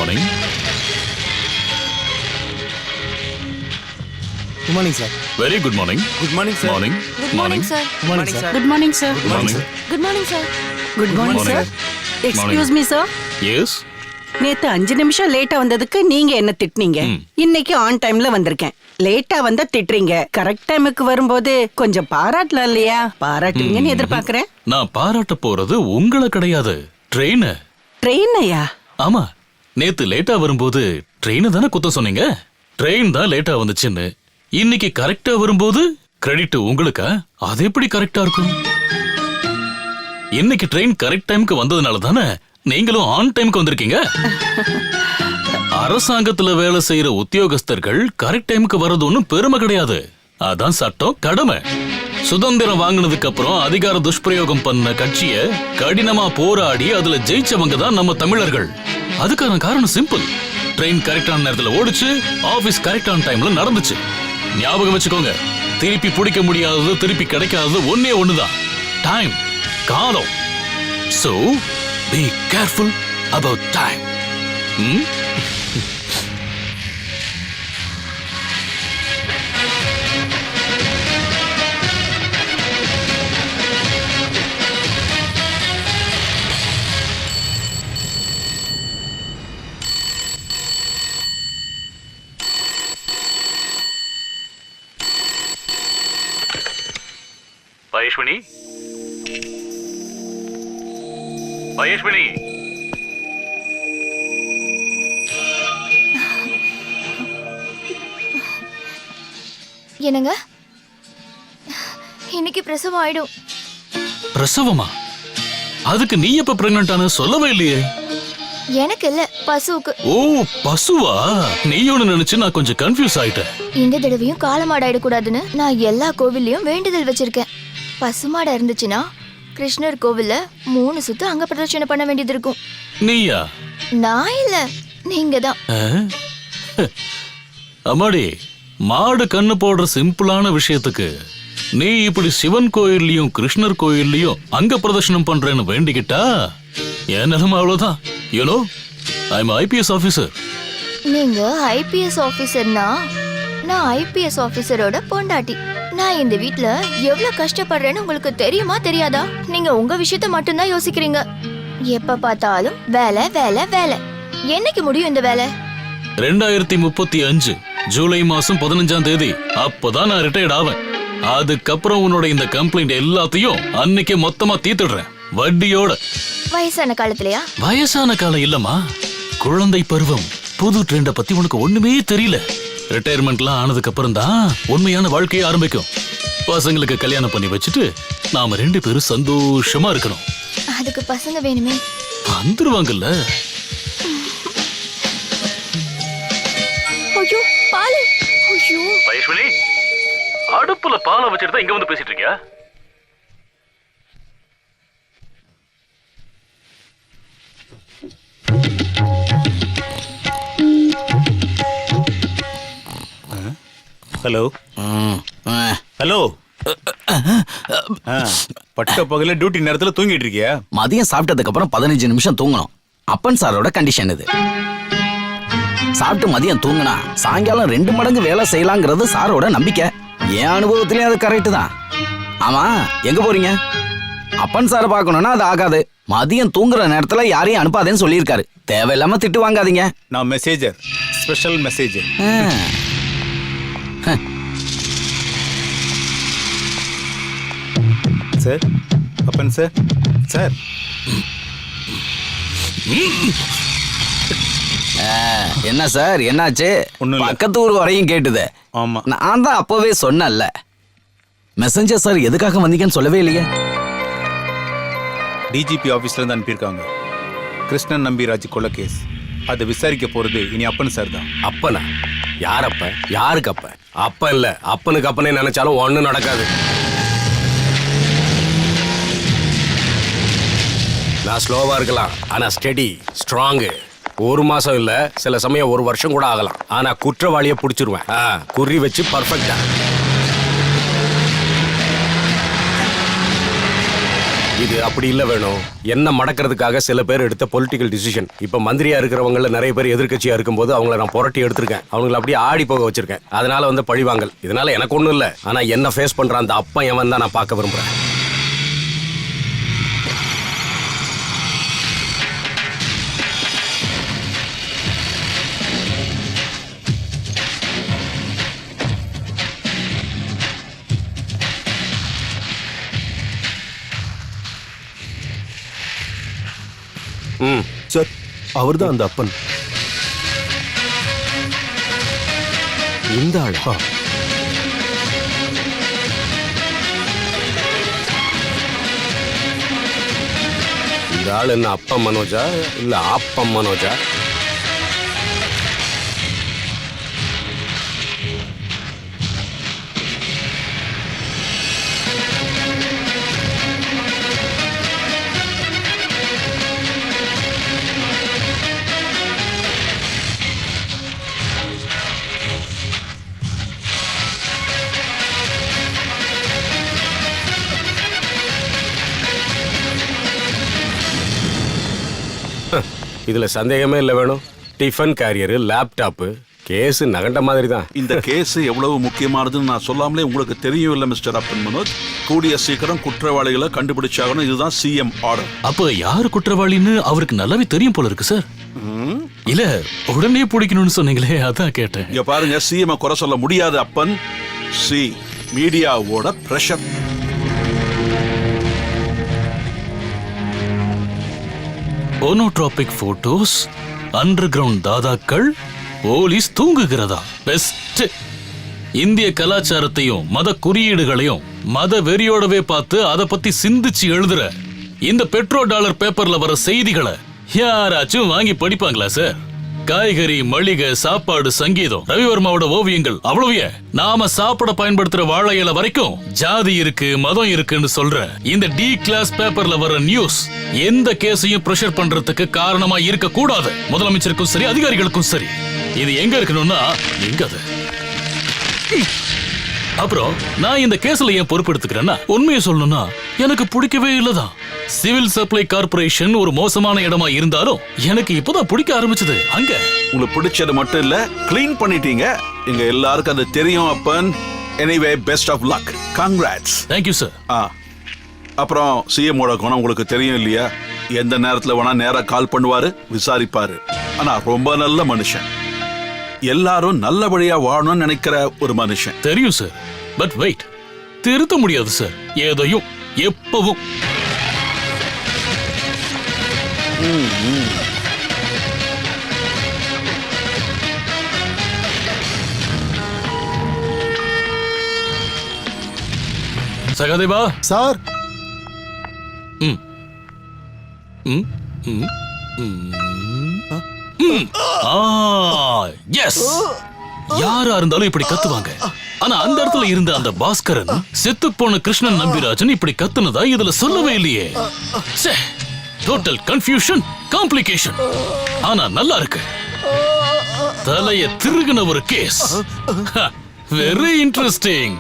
Morning. Good morning sir. Very good morning. Good morning sir. Morning. Good morning sir. Good morning sir. Good morning sir. Good morning. Good morning sir. Good morning sir. Excuse me sir. Yes. நேத்து 5 நிமிஷம் லேட்டா வந்ததுக்கு நீங்க என்ன திட்டுனீங்க? இன்னைக்கு on டைம்ல வந்திருக்கேன். லேட்டா வந்தா திட்டுறீங்க. கரெக்ட் டைமுக்கு வரும்போது கொஞ்சம் பாராட்டலாம் இல்லையா? பாராட்டுவீங்கன்னு எதிர்பார்க்கறேன். நான் பாராட்ட போறது உங்களை கிடையாது, ட்ரெயின். ட்ரெயினையா? ஆமா, நேத்து லேட்டா வரும்போது ட்ரெயினை தானே குத்த சொன்னீங்க. ட்ரெயின் தான் லேட்டா வந்துச்சுன்னு. இன்னைக்கு கரெக்டா வரும்போது கிரெடிட் உங்களுக்கா? அது எப்படி கரெக்டா இருக்கும்? இன்னைக்கு ட்ரெயின் கரெக்ட் டைமுக்கு வந்ததுனால தானே நீங்களும் ஆன் டைமுக்கு வந்திருக்கீங்க. அரசாங்கத்துல வேலை செய்யற உத்தியோகஸ்தர்கள் கரெக்ட் டைமுக்கு வர்றது ஒன்னும் பெருமை கிடையாது. அதான் சட்டம், கடமை. சுதந்திரம் வாங்கினதுக்கு அப்புறம் அதிகார துஷ்பிரயோகம் பண்ண கட்சிய கடினமா போராடி அதுல ஜெயிச்சவங்க தான் நம்ம தமிழர்கள். அதுக்கான காரணம் சிம்பிள். ட்ரெயின் கரெக்டான நேரத்துல ஓடுச்சு, ஆபீஸ் கரெக்டான டைம்ல நடந்துச்சு. ஞாபகம் வச்சுக்கோங்க, திருப்பி பிடிக்க முடியாதது, திருப்பி கிடைக்காதது ஒன்னே ஒண்ணுதான், டைம், காலம். So be careful about time. Ayeshwini? Ayeshwini? என்னங்க, இன்னைக்கு பிரசவம் ஆயிடும். பிரசவமா? அதுக்கு நீ எப்ப பிரெக்னன்ட் ஆன சொல்லவே இல்லையே. எனக்கு இல்ல, பசுவுக்கு. ஓ, பசுவா? நீ ஒன்னு நினைச்சு நான் கொஞ்சம் கன்ஃபியூஸ் ஆயிட்டேன். இந்த தடவையும் காலமாடாயிடக்கூடாதுன்னு நான் எல்லா கோவில்லையும் வேண்டுதல் வச்சிருக்கேன். பசுமாடா இருந்துச்சுன்னா கிருஷ்ணர் கோவில்ல 3 சுத்து அங்க பிரதட்சணை பண்ண வேண்டியது இருக்கும். நீயா? நான் இல்ல, நீங்க தான். அம்மாடி, மாடு கண்ணு போடுற சிம்பிளான விஷயத்துக்கு நீ இப்படி சிவன் கோயில்லையும் கிருஷ்ணர் கோயில்லையும் அங்க பிரதர்ஷனம் பண்றேன்னு வேண்டிக்கிட்டா என் நிலைமை அவ்வளவுதான். You know, I am IPS officer. நீங்க ஐபிஎஸ் ஆபீசர்னா நான் ஐபிஎஸ் ஆபீசரோட பொண்டாட்டி. நான் இந்த வீட்ல எவ்வளவு கஷ்டப்படுறேன்னு உங்களுக்கு தெரியுமா தெரியாதா? நீங்க உங்க விஷயத்த மட்டும்தான் யோசிக்கிறீங்க. எப்ப பார்த்தாலும் வேலை வேலை வேலை. என்னைக்கு முடியும் இந்த வேலை? 2035 ஜூலை மாசம் 15ஆம் தேதி அப்பதான் நான் ரிட்டையர்ட் ஆவேன். அதுக்கப்புறம் உன்னோட இந்த கம்ப்ளைண்ட் எல்லாத்தையும் அன்னைக்கே மொத்தமா தீர்த்துடுறேன், வட்டியோட. வயசான காலத்துலயா? வயசான காலம் இல்லம்மா, குழந்தை பருவம். புது ட்ரெண்ட பத்தி உனக்கு ஒண்ணுமே தெரியல. ரிட்டையர்மெண்ட்லாம் ஆனதுக்கு அப்புறம் தான் உண்மையான வாழ்க்கையை ஆரம்பிக்கும். பசங்களுக்கு கல்யாணம் பண்ணி வச்சுட்டு நாம 2 பேரும் சந்தோஷமா இருக்கணும். அதுக்கு பசங்க வேணுமே. வந்துருவாங்கல்ல. ஐயோ, பால். ஐயோ, ஐஸ்வனி, அடுப்புல பாலை வச்சிட்டு தான் இங்க வந்து பேசிட்டு இருக்கியா? Hello hello. பட்ட பகல டியூட்டி நேரத்துல தூங்கிட்டு இருக்கியா? மதியம் சாப்பிட்டதுக்கு அப்புறம் 15 நிமிஷம் தூங்கணும். அப்பன் சாரோட கண்டிஷன் இது. சாப்பிட்டு மதியம் தூங்கினா சாயங்காலம் 2 மடங்கு வேலை செய்யலாங்கிறது சாரோட நம்பிக்கை. என் அனுபவத்திலேயே அது கரெக்ட் தான். ஆமா, எங்க போறீங்க? அப்பன் சாரை பார்க்கணும்னா அது ஆகாது. மதியம் தூங்குற நேரத்துல யாரையும் அனுப்பாதேன்னு சொல்லியிருக்காரு. தேவையில்லாம திட்டு வாங்காதீங்க. நான் மெசேஜர், ஸ்பெஷல் மெசேஜர். சார், அப்பன் சார். சார், என்ன சார், என்னாச்சு? பக்கத்து ஊர் வரையும் கேட்டுது. ஆமா, நான் தான் அப்பவே சொன்னேன்ல. மெசஞ்சர் சார் எதுக்காக வந்தீங்கன்னு சொல்லவே இல்லையே. டிஜிபி ஆபீஸ்ல இருந்து அனுப்பியிருக்காங்க. கிருஷ்ணன் நம்பிராஜ் கொலை கேஸ். அதை விசாரிக்க போறது இனி அப்பன் சார் தான். அப்பனா? யார் அப்ப? யாருக்கு அப்ப? அப்ப இல்ல, அப்பனுக்கு அப்பனே நினைச்சாலும் ஒண்ணும் நடக்காது. நான் ஸ்லோவா இருக்கலாம், ஆனா ஸ்டெடி, ஸ்ட்ராங். 1 மாசம் இல்ல, சில சமயம் 1 வருஷம் கூட ஆகலாம். ஆனா குற்றவாளியை பிடிச்சிருவேன், குறி வச்சு பர்ஃபெக்டா. இது அப்படி இல்ல வேணும். என்ன மடக்கிறதுக்காக சில பேர் எடுத்த பொலிட்டிக்கல் டிசிஷன். இப்ப மந்திரியா இருக்கிறவங்கள நிறைய பேர் எதிர்க்கட்சியா இருக்கும்போது அவங்கள நான் புரட்டி எடுத்திருக்கேன். அவங்கள அப்படியே ஆடி போக வச்சிருக்கேன். அதனால வந்து பழிவாங்கல். இதனால எனக்கு ஒண்ணும் இல்ல. ஆனா என்ன ஃபேஸ் பண்ற அந்த அப்பன் எவன் தான் நான் பார்க்க விரும்புறேன். சார் அவர்தான் அந்த அப்பன். இந்த ஆளா? இந்த ஆள் என்ன அப்பம் மனோஜா இல்ல ஆப்பம் மனோஜா? இதுல சந்தேகமே இல்ல வேணும். டிஃபன் கேரியர், லேப்டாப், கேஸ் நகண்ட மாதிரி தான். இந்த கேஸ் எவ்வளவு முக்கியமானதுன்னு நான் சொல்லாமலே உங்களுக்கு தெரியும் இல்ல மிஸ்டர் அப்பன் மனோஜ். கூடிய சீக்கிரம் குற்றவாளிகளை கண்டுபிடிச்சாகணும். இதுதான் சிஎம் ஆர்டர். அப்ப யாரு குற்றவாளின்னு அவருக்கு நல்லாவே தெரியும் போல இருக்கு சார். இல்ல உடனே பிடிக்கணும்னு சொன்னீங்களே, அதான் கேட்டேன். இங்க பாருங்க, சிஎம் குறை சொல்ல முடியாது அப்பன். மீடியாவோட pressure. Pornographic photos, underground தாதாக்கள், போலீஸ் தூங்குகிறதா? பெஸ்ட். இந்திய கலாச்சாரத்தையும் மத குறியீடுகளையும் மத வெறியோடவே பார்த்து அதை பத்தி சிந்திச்சு எழுதுற இந்த பெட்ரோ டாலர் பேப்பர்ல வர செய்திகளை யாராச்சும் வாங்கி படிப்பாங்களா சார்? காய்கறி, மளிகை, சாப்பாடு, சங்கீதம், ரவிவர்மாவோட ஓவியங்கள், அவ்வளவு நாம சாப்பிட பயன்படுத்துற வாழை இலை வரைக்கும் ஜாதி இருக்கு, மதம் இருக்குன்னு சொல்ற இந்த டி கிளாஸ் பேப்பர்ல வர நியூஸ் எந்த கேஸையும் பிரஷர் பண்றதுக்கு காரணமா இருக்க கூடாது. முதலமைச்சருக்கும் சரி, அதிகாரிகளுக்கும் சரி. இது எங்க இருக்கணும்னா எங்க அது? அப்புறம் நான் இந்த கேஸ்ல ஏன் பொறுப்பெடுத்துக்கிறேன்னா, உண்மையை சொல்லணும்னா எனக்கு பிடிக்கவே இல்லதான். சிவில் சப்ளை கார்பரேஷன் ஒரு மோசமான இடமா இருந்தாலும் எனக்கு இப்பதான் பிடிக்க ஆரம்பிச்சது. அங்க உங்களுக்கு பிடிச்சது மட்டும் இல்ல, கிளீன் பண்ணிட்டீங்க. எங்க எல்லாருக்கும் அது தெரியும் அப்பன். Anyway, best of luck. Congrats. Thank you sir. அப்புறம் சிஎம்மோட குணம் உங்களுக்கு தெரியும் இல்லையா? எந்த நேரத்துல வேணா நேரா கால் பண்ணுவாரு, விசாரிப்பாரு. ஆனா ரொம்ப நல்ல மனுஷன். எல்லாரும் நல்லபடியா வாழணும்னு நினைக்கிற ஒரு மனுஷன். தெரியும் சார். பட் வெயிட், திருத்த முடியாது சார் எதையும் எப்பவும். சகாதேவா சார் எஸ், யாரா இருந்தாலும் இப்படி கத்துவாங்க. ஆனா அந்த இடத்துல இருந்த அந்த பாஸ்கரன், செத்து போன கிருஷ்ணன் நம்பிராஜன் இப்படி கத்துனதா இதுல சொல்லவே இல்லையே. Total confusion, complication. ஆனா நல்லா இருக்கு. தலைய திருகுன ஒரு கேஸ். Very interesting.